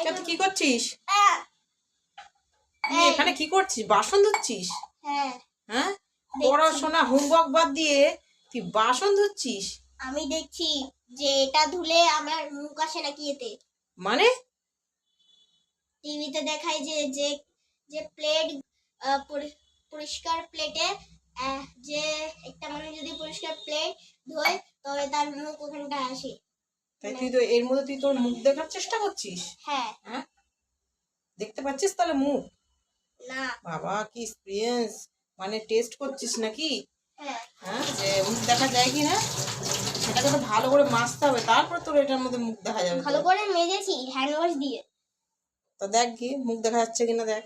তুই কি করছিস? তুই এখানে কি করছিস? বাসন ধুচ্ছিস? হ্যাঁ, পড়াশোনা হোমওয়ার্ক বাদ দিয়ে তুই বাসন ধুচ্ছিস? আমি দেখছি যে এটা ধুলে আমার মুখ আসে নাকি এতে। মানে টিভিতে দেখায় যে যে যে প্লেট পরিষ্কার প্লেটে যে একটা মানুষ যদি পরিষ্কার প্লেট ধোয় তবে তার মুখ ওখানটা আসে। তাই তুই তো এর মধ্যে তুই তোর মুখ দেখার চেষ্টা করছিস? হ্যাঁ। হ্যাঁ, দেখতে পাচ্ছিস তাহলে মুখ? না। বাবা কি এক্সপিরিয়েন্স, মানে টেস্ট করছিস নাকি? হ্যাঁ। হ্যাঁ, যে মুখ দেখা যায় কি না সেটাকে তো ভালো করে মাজতে হবে, তারপর তোর এটার মধ্যে মুখ দেখা যাবে। ভালো করে মেজেছি হ্যান্ড ওয়াশ দিয়ে। তো দেখ কি মুখ দেখা যাচ্ছে কিনা দেখ।